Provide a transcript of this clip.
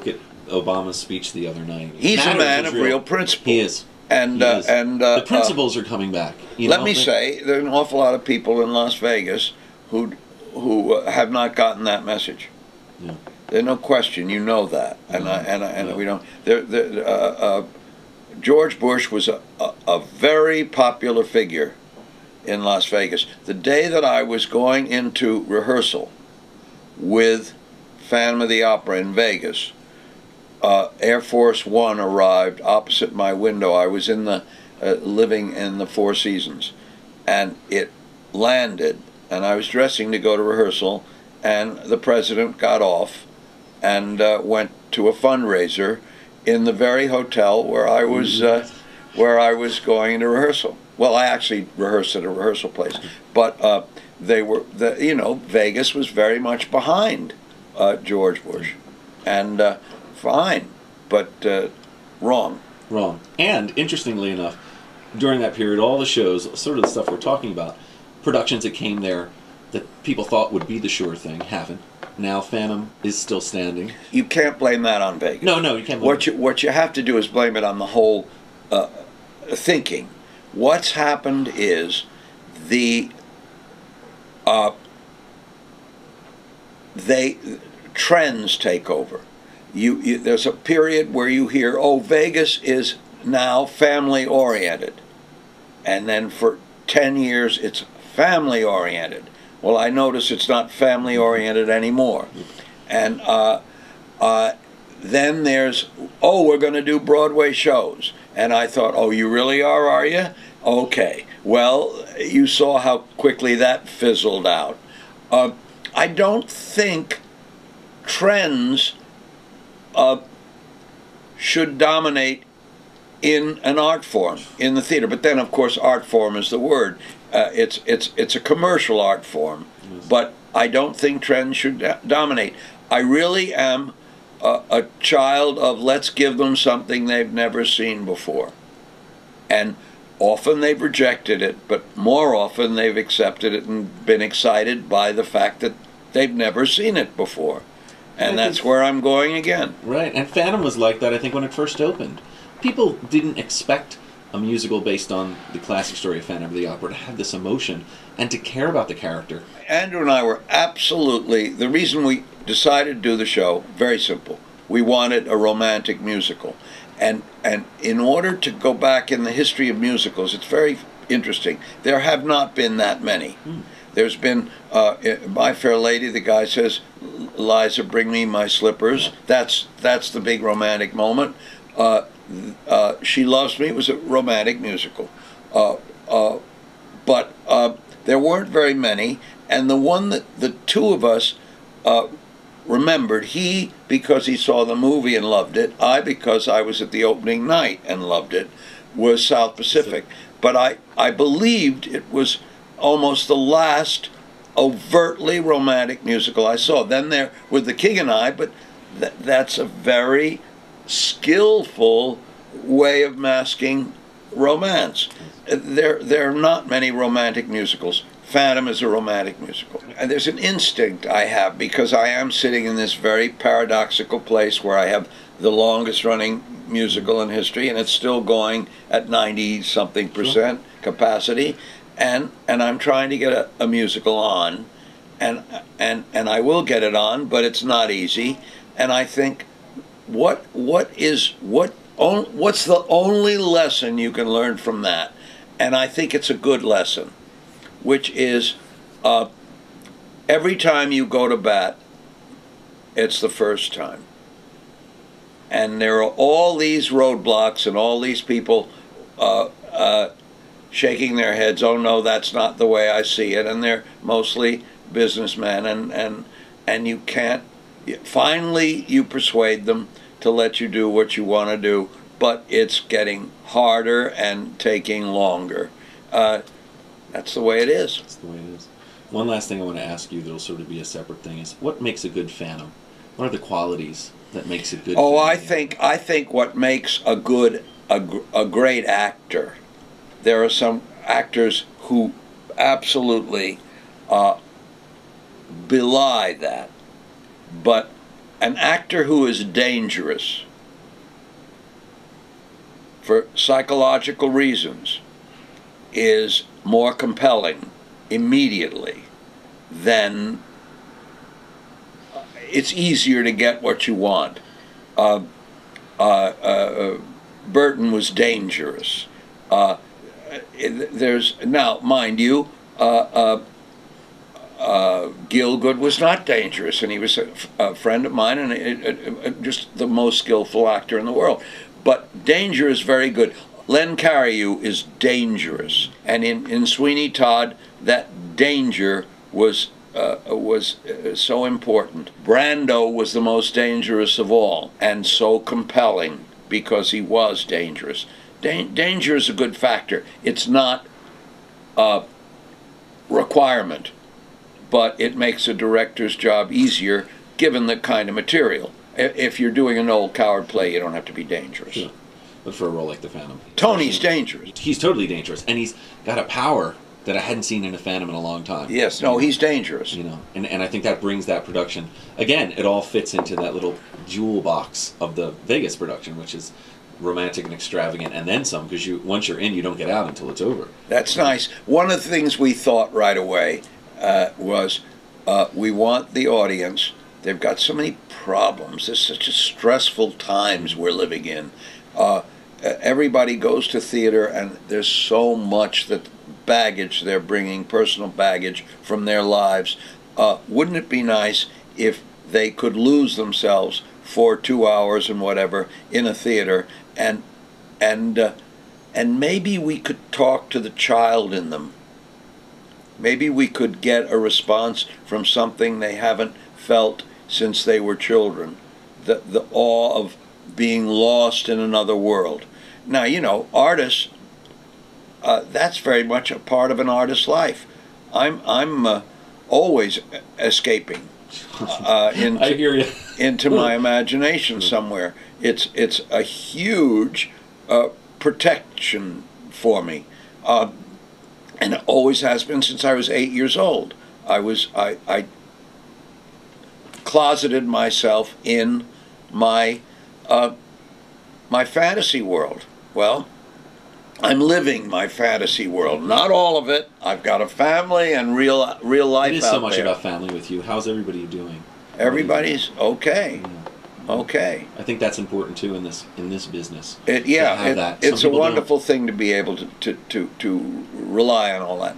look at Obama's speech the other night. He's a man of real principle. He is. And the principles are coming back. Let me say, there are an awful lot of people in Las Vegas who have not gotten that message. Yeah. There's no question, you know that, and we don't. George Bush was a very popular figure in Las Vegas. The day that I was going into rehearsal with Phantom of the Opera in Vegas, Air Force One arrived opposite my window. I was in the living in the Four Seasons, and it landed, and I was dressing to go to rehearsal, and the president got off and went to a fundraiser in the very hotel where I was going to rehearsal. Well, I actually rehearsed at a rehearsal place, but Vegas was very much behind George Bush, and fine, but wrong. Wrong. And interestingly enough, during that period, all the shows, sort of the stuff we're talking about, productions that came there that people thought would be the sure thing, haven't. Now Phantom is still standing. You can't blame that on Vegas. No, you can't blame it. What you have to do is blame it on the whole thinking. What's happened is trends take over. There's a period where you hear, oh, Vegas is now family oriented, and then for 10 years it's family oriented. Well, I notice it's not family oriented anymore, and then there's, oh, we're going to do Broadway shows, and I thought, oh, you really are you? Okay, well, you saw how quickly that fizzled out. I don't think trends should dominate in an art form, in the theater. But then, of course, art form is the word. It's a commercial art form, but I don't think trends should dominate. I really am a child of let's give them something they've never seen before. And often they've rejected it, but more often they've accepted it and been excited by the fact that they've never seen it before. And that's where I'm going again. Right, and Phantom was like that, I think, when it first opened. People didn't expect a musical based on the classic story of Phantom of the Opera to have this emotion and to care about the character. Andrew and I were absolutely, the reason we decided to do the show, very simple. We wanted a romantic musical. And in order to go back in the history of musicals, it's very interesting. There have not been that many. There's been My Fair Lady, the guy says, Liza, bring me my slippers. That's the big romantic moment. She Loves Me was a romantic musical. But there weren't very many, and the one that the two of us remembered, he because he saw the movie and loved it, I because I was at the opening night and loved it, was South Pacific. But I believed it was almost the last overtly romantic musical I saw. Then there with The King and I, but that's a very skillful way of masking romance. There are not many romantic musicals. Phantom is a romantic musical. And there's an instinct I have, because I am sitting in this very paradoxical place where I have the longest running musical in history, and it's still going at 90-something% capacity, and I'm trying to get a musical on, and I will get it on, but it's not easy. And I think, what's the only lesson you can learn from that? And I think it's a good lesson, which is every time you go to bat, it's the first time. And there are all these roadblocks and all these people shaking their heads, oh no, that's not the way I see it, and they're mostly businessmen, and you can't, finally you persuade them to let you do what you want to do, but it's getting harder and taking longer. That's the way it is. That's the way it is. One last thing I want to ask you that'll sort of be a separate thing is, what makes a good Phantom? What are the qualities that makes it good? Oh, I think what makes a great actor, there are some actors who absolutely belie that, but an actor who is dangerous for psychological reasons is more compelling immediately than it's easier to get what you want. Burton was dangerous. There's now, mind you, Gielgud was not dangerous, and he was a friend of mine, and just the most skillful actor in the world. But danger is very good. Len Cariou is dangerous, and in Sweeney Todd, that danger was so important. Brando was the most dangerous of all, and so compelling because he was dangerous. Danger is a good factor. It's not a requirement, but it makes a director's job easier given the kind of material. If you're doing an old coward play, you don't have to be dangerous. Sure. But for a role like the Phantom, Tony's dangerous. He's totally dangerous, and he's got a power that I hadn't seen in a Phantom in a long time. Yes, no, he's dangerous. You know, and I think that brings that production again. It all fits into that little jewel box of the Vegas production, which is romantic and extravagant, and then some. Because once you're in, you don't get out until it's over. That's nice. One of the things we thought right away was we want the audience. They've got so many problems. There's such a stressful times we're living in. Everybody goes to theater, and there's so much that baggage they're bringing, personal baggage from their lives. Wouldn't it be nice if they could lose themselves for 2 hours and whatever in a theater, and maybe we could talk to the child in them. Maybe we could get a response from something they haven't felt since they were children. The awe of being lost in another world. Now, you know, artists, that's very much a part of an artist's life. I'm always escaping I hear you. into my imagination somewhere. It's a huge protection for me, and it always has been since I was 8 years old. I closeted myself in my my fantasy world. Well, I'm living my fantasy world. Not all of it. I've got a family and real life out there. It is so much about family with you. How's everybody doing? Everybody's okay. Okay. I think that's important too in this business. It's a wonderful thing to be able to rely on all that.